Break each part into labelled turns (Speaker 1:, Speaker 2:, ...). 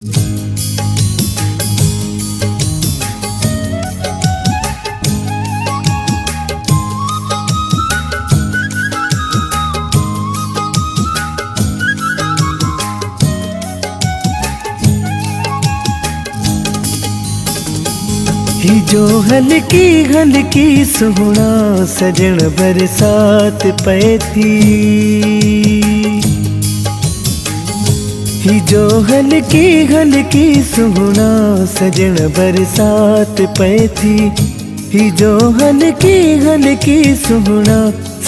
Speaker 1: ही जो हल्की हल्की सोहना सजन बरसात पे थी। ही जो हल्की हल्की सोहना सजन बरसात पे थी। ही जो हल्की हल्की सोहना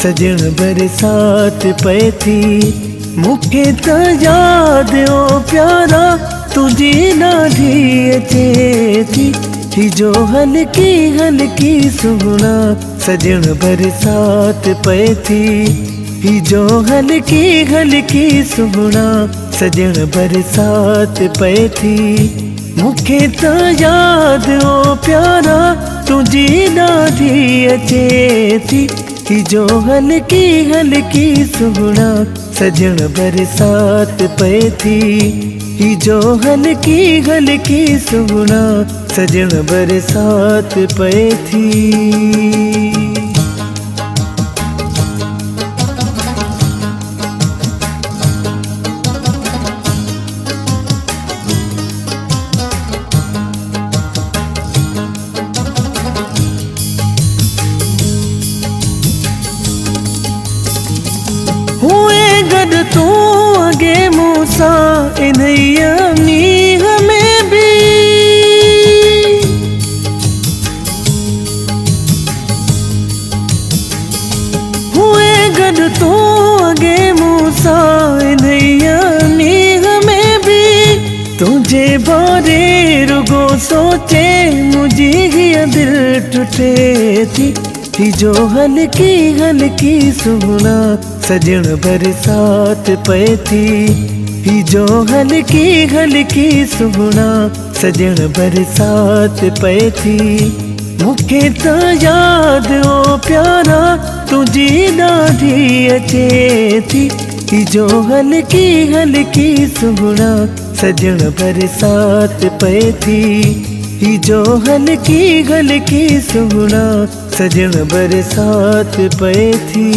Speaker 1: सजन बरसात पे थी। मुखे तो याद ओ प्यारा तुझी नाढ़ी अचे थी। ही जो हल्की हल्की सोहना सजन बरसात पे थी। ही जो हल्की हल्की सोहना सजन बरसात पे थी। मुखे तो याद ओ प्यारा तुझी नाढ़ी अचे थी। ही जो हल्की हल्की सोहना सजन बरसात पे थी। ही जो हल्की हल्की सोहना सजन बरसात पे थी। हुए गड तू अगे मूसा इन्हैया मीह में भी। हुए गड तू अगे मूसा इन्हैया मीह में भी। तुझे बारे रुगो सोचे मुझी हिया दिल टूटे थी। ही जो हल्की हल्की सोहना सजन बरसात पे थी। ही जो हल्की हल्की सोहना सजन बरसात पे थी। मुखे तो याद ओ प्यारा तुझी नाढ़ी अचे थी। ही जो हल्की हल्की सोहना सजन बरसात पे थी। ही जो हल्की हल्की सोहना सजन बरसात पे थी।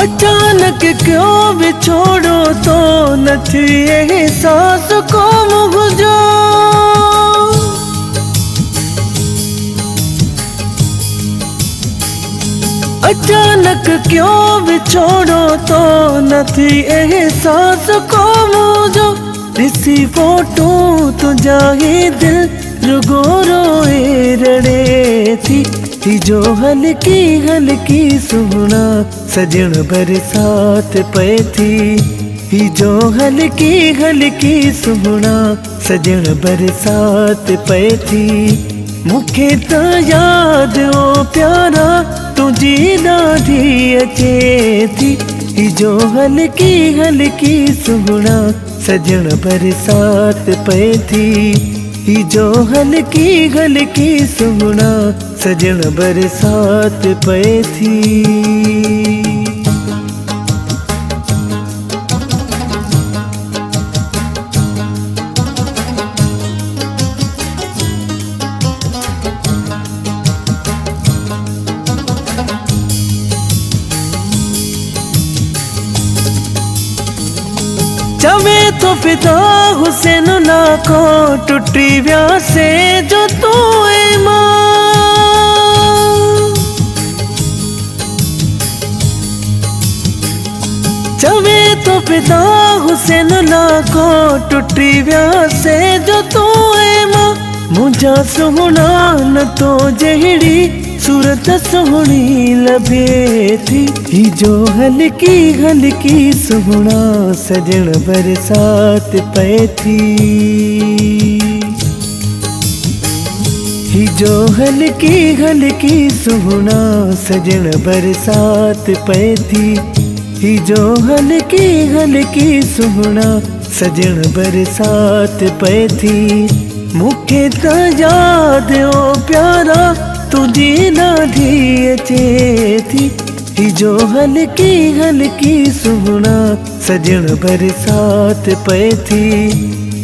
Speaker 1: अचानक क्यों बिछोड़ो तो न थी एहसास को मुझो। अचानक क्यों बिछोड़ो तो न थी एहसास को मुझो। ॾिसी फोटो तुझा ही दिल रुगो रोए रड़े थी। ही जो हल्की हल्की सोहना सजन बरसात पे थी। ही जो हल्की हल्की सोहना सजन बरसात पे थी। मुखे तो याद ओ प्यारा तुझी नाढ़ी अचे थी। ही जो हल्की हल्की सोहना सजन बरसात पे थी। ही जो हल्की हल्की सोहना सजन बरसात पे थी। चवे तो पिता हुसैन ना को टुटी व्यासे जो तू मां। चवे तो पिता हुसैन ना को टुटी व्यासे जो तू मां। मुझा सोहना न तो जहिड़ी सूरत सोहनी लभे थी। ही जो हल्की हल्की सोहना सजन बरसात पे थी। ही जो हल्की हल्की सोहना सजन बरसात पे थी। ही जो हल्की हल्की सुहना सजण बरसात पए थी। मूंखे त याद ओ प्यारा तुझी नाधी अचे थी। ही जो हल्की हल्की सुहना सजण बरसात पए थी।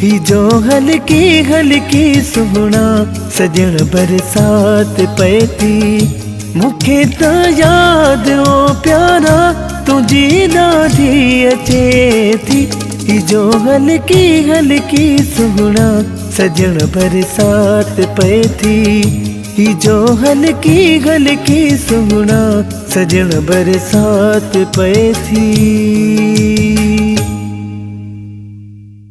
Speaker 1: ही जो हल्की हल्की सुहना सजण बरसात पए थी। मूंखे त याद ओ प्यारा तुझी नाधी अचे थी। ही जो हल्की हल्की सुहना सजण बरसात पए थी। ही जो हल्की हल्की सुहना सजण बरसात पए थी।